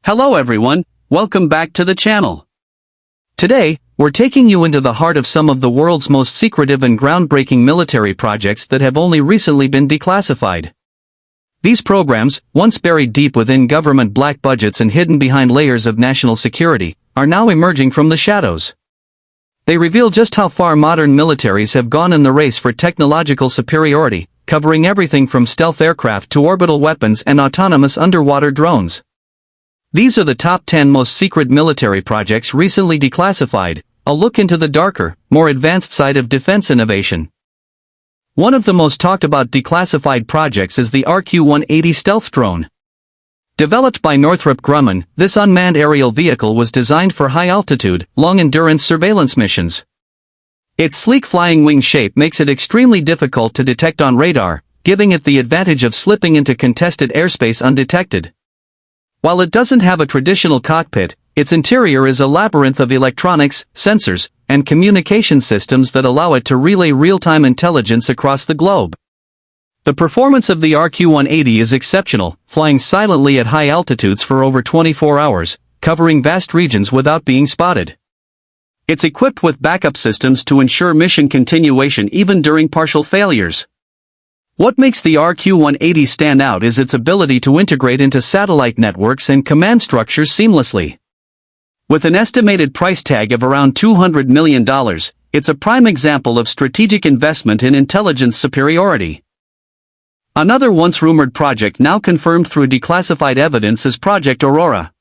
Hello everyone, welcome back to the channel. Today, we're taking you into the heart of some of the world's most secretive and groundbreaking military projects that have only recently been declassified. These programs, once buried deep within government black budgets and hidden behind layers of national security, are now emerging from the shadows. They reveal just how far modern militaries have gone in the race for technological superiority, covering everything from stealth aircraft to orbital weapons and autonomous underwater drones. These are the top 10 most secret military projects recently declassified, a look into the darker, more advanced side of defense innovation. One of the most talked about declassified projects is the RQ-180 stealth drone. Developed by Northrop Grumman, this unmanned aerial vehicle was designed for high-altitude, long-endurance surveillance missions. Its sleek flying wing shape makes it extremely difficult to detect on radar, giving it the advantage of slipping into contested airspace undetected. While it doesn't have a traditional cockpit, its interior is a labyrinth of electronics, sensors, and communication systems that allow it to relay real-time intelligence across the globe. The performance of the RQ-180 is exceptional, flying silently at high altitudes for over 24 hours, covering vast regions without being spotted. It's equipped with backup systems to ensure mission continuation even during partial failures. What makes the RQ-180 stand out is its ability to integrate into satellite networks and command structures seamlessly. With an estimated price tag of around $200 million, it's a prime example of strategic investment in intelligence superiority. Another once-rumored project now confirmed through declassified evidence is Project Aurora.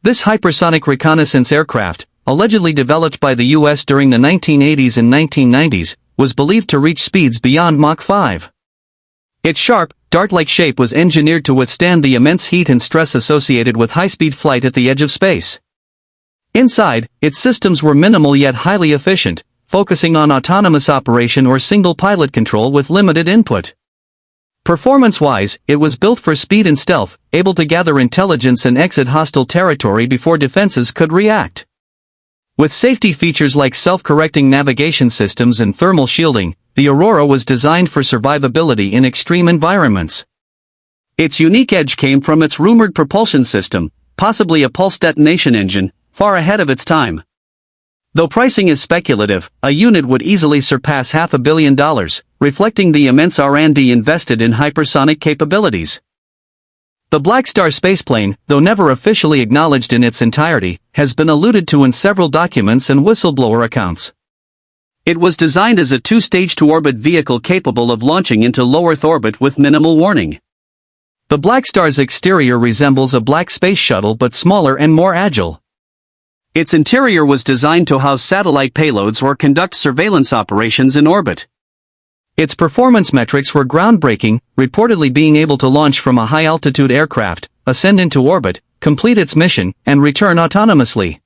This hypersonic reconnaissance aircraft, allegedly developed by the US during the 1980s and 1990s, was believed to reach speeds beyond Mach 5. Its sharp, dart-like shape was engineered to withstand the immense heat and stress associated with high-speed flight at the edge of space. Inside, its systems were minimal yet highly efficient, focusing on autonomous operation or single pilot control with limited input. Performance-wise, it was built for speed and stealth, able to gather intelligence and exit hostile territory before defenses could react. With safety features like self-correcting navigation systems and thermal shielding, the Aurora was designed for survivability in extreme environments. Its unique edge came from its rumored propulsion system, possibly a pulse detonation engine, far ahead of its time. Though pricing is speculative, a unit would easily surpass $500 million, reflecting the immense R&D invested in hypersonic capabilities. The Black Star spaceplane, though never officially acknowledged in its entirety, has been alluded to in several documents and whistleblower accounts. It was designed as a two-stage to-orbit vehicle capable of launching into low Earth orbit with minimal warning. The Black Star's exterior resembles a black space shuttle but smaller and more agile. Its interior was designed to house satellite payloads or conduct surveillance operations in orbit. Its performance metrics were groundbreaking, reportedly being able to launch from a high-altitude aircraft, ascend into orbit, complete its mission, and return autonomously.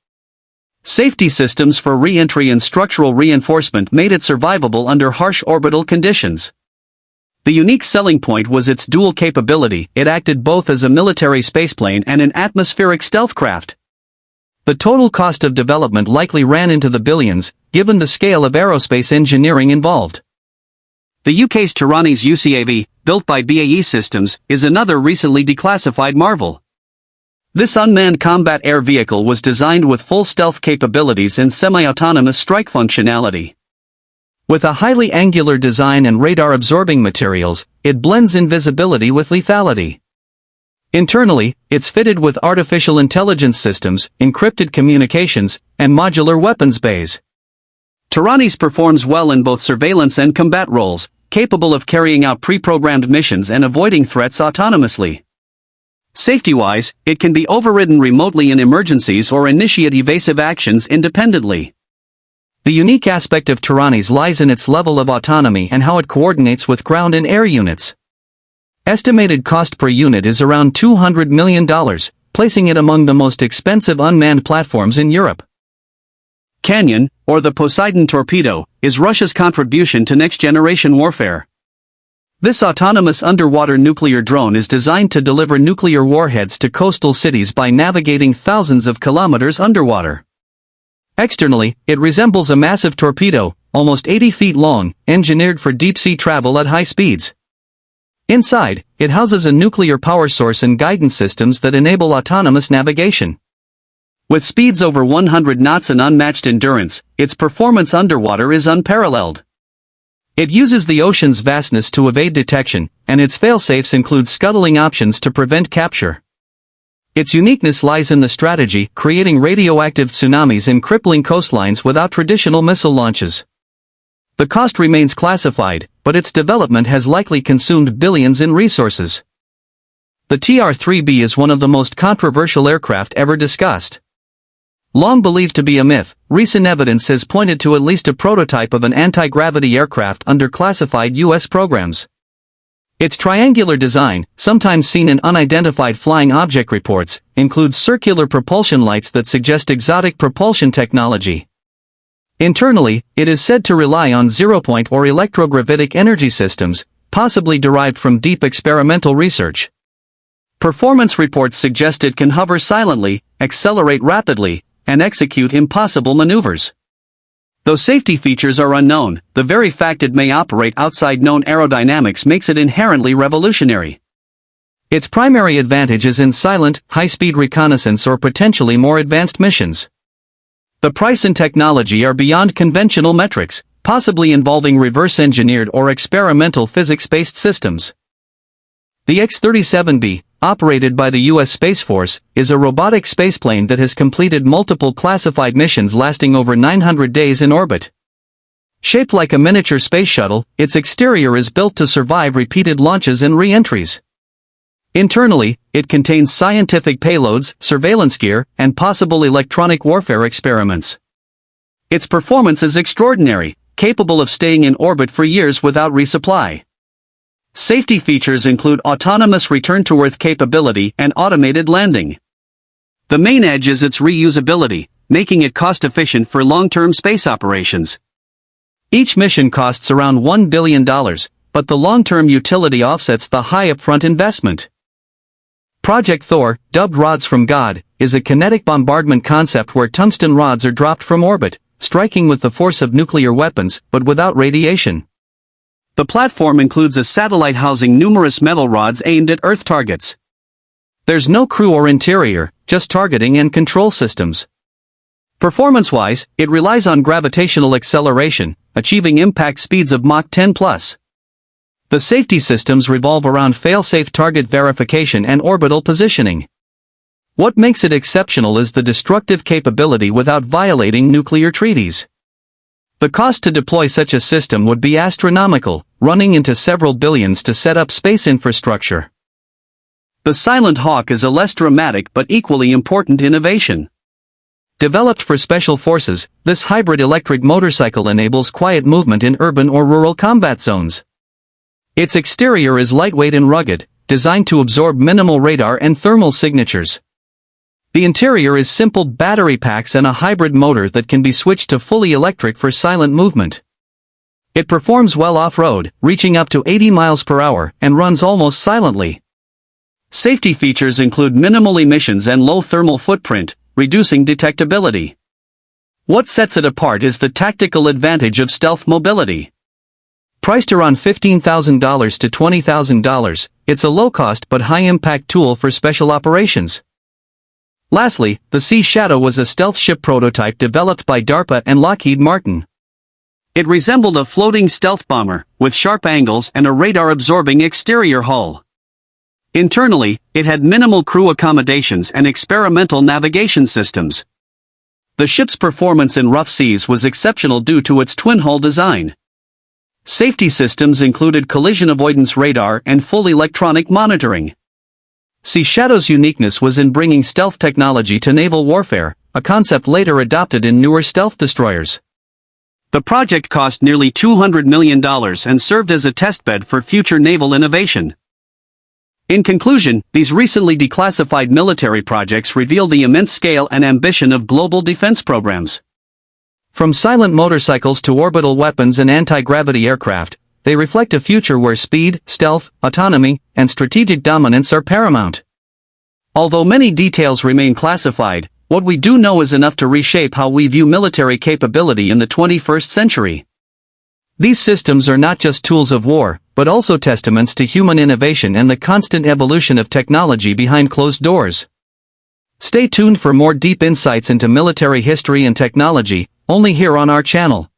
Safety systems for re-entry and structural reinforcement made it survivable under harsh orbital conditions. The unique selling point was its dual capability. It acted both as a military spaceplane and an atmospheric stealth craft. The total cost of development likely ran into the billions, given the scale of aerospace engineering involved. The UK's Trannis UCAV, built by BAE Systems, is another recently declassified marvel. This unmanned combat air vehicle was designed with full stealth capabilities and semi-autonomous strike functionality. With a highly angular design and radar-absorbing materials, it blends invisibility with lethality. Internally, it's fitted with artificial intelligence systems, encrypted communications, and modular weapons bays. Trannis performs well in both surveillance and combat roles, capable of carrying out pre-programmed missions and avoiding threats autonomously. Safety-wise, it can be overridden remotely in emergencies or initiate evasive actions independently. The unique aspect of Trannis lies in its level of autonomy and how it coordinates with ground and air units. Estimated cost per unit is around $200 million, placing it among the most expensive unmanned platforms in Europe. Canyon, or the Poseidon torpedo, is Russia's contribution to next-generation warfare. This autonomous underwater nuclear drone is designed to deliver nuclear warheads to coastal cities by navigating thousands of kilometers underwater. Externally, it resembles a massive torpedo, almost 80 feet long, engineered for deep-sea travel at high speeds. Inside, it houses a nuclear power source and guidance systems that enable autonomous navigation. With speeds over 100 knots and unmatched endurance, its performance underwater is unparalleled. It uses the ocean's vastness to evade detection, and its failsafes include scuttling options to prevent capture. Its uniqueness lies in the strategy, creating radioactive tsunamis and crippling coastlines without traditional missile launches. The cost remains classified, but its development has likely consumed billions in resources. The TR-3B is one of the most controversial aircraft ever discussed. Long believed to be a myth, recent evidence has pointed to at least a prototype of an anti-gravity aircraft under classified U.S. programs. Its triangular design, sometimes seen in unidentified flying object reports, includes circular propulsion lights that suggest exotic propulsion technology. Internally, it is said to rely on zero-point or electrogravitic energy systems, possibly derived from deep experimental research. Performance reports suggest it can hover silently, accelerate rapidly, and execute impossible maneuvers. Though safety features are unknown, the very fact it may operate outside known aerodynamics makes it inherently revolutionary. Its primary advantage is in silent, high-speed reconnaissance or potentially more advanced missions. The price and technology are beyond conventional metrics, possibly involving reverse-engineered or experimental physics-based systems. The X-37B, operated by the U.S. Space Force, is a robotic spaceplane that has completed multiple classified missions lasting over 900 days in orbit. Shaped like a miniature space shuttle, its exterior is built to survive repeated launches and re-entries. Internally, it contains scientific payloads, surveillance gear, and possible electronic warfare experiments. Its performance is extraordinary, capable of staying in orbit for years without resupply. Safety features include autonomous return-to-Earth capability and automated landing. The main edge is its reusability, making it cost-efficient for long-term space operations. Each mission costs around $1 billion, but the long-term utility offsets the high upfront investment. Project Thor, dubbed Rods from God, is a kinetic bombardment concept where tungsten rods are dropped from orbit, striking with the force of nuclear weapons, but without radiation. The platform includes a satellite housing numerous metal rods aimed at Earth targets. There's no crew or interior, just targeting and control systems. Performance-wise, it relies on gravitational acceleration, achieving impact speeds of Mach 10+. The safety systems revolve around fail-safe target verification and orbital positioning. What makes it exceptional is the destructive capability without violating nuclear treaties. The cost to deploy such a system would be astronomical, running into several billions to set up space infrastructure. The Silent Hawk is a less dramatic but equally important innovation. Developed for special forces, this hybrid electric motorcycle enables quiet movement in urban or rural combat zones. Its exterior is lightweight and rugged, designed to absorb minimal radar and thermal signatures. The interior is simple battery packs and a hybrid motor that can be switched to fully electric for silent movement. It performs well off-road, reaching up to 80 miles per hour, and runs almost silently. Safety features include minimal emissions and low thermal footprint, reducing detectability. What sets it apart is the tactical advantage of stealth mobility. Priced around $15,000 to $20,000, it's a low-cost but high-impact tool for special operations. Lastly, the Sea Shadow was a stealth ship prototype developed by DARPA and Lockheed Martin. It resembled a floating stealth bomber, with sharp angles and a radar-absorbing exterior hull. Internally, it had minimal crew accommodations and experimental navigation systems. The ship's performance in rough seas was exceptional due to its twin-hull design. Safety systems included collision avoidance radar and full electronic monitoring. Sea Shadow's uniqueness was in bringing stealth technology to naval warfare, a concept later adopted in newer stealth destroyers. The project cost nearly $200 million and served as a testbed for future naval innovation. In conclusion, these recently declassified military projects reveal the immense scale and ambition of global defense programs. From silent motorcycles to orbital weapons and anti-gravity aircraft, they reflect a future where speed, stealth, autonomy, and strategic dominance are paramount. Although many details remain classified, what we do know is enough to reshape how we view military capability in the 21st century. These systems are not just tools of war, but also testaments to human innovation and the constant evolution of technology behind closed doors. Stay tuned for more deep insights into military history and technology, only here on our channel.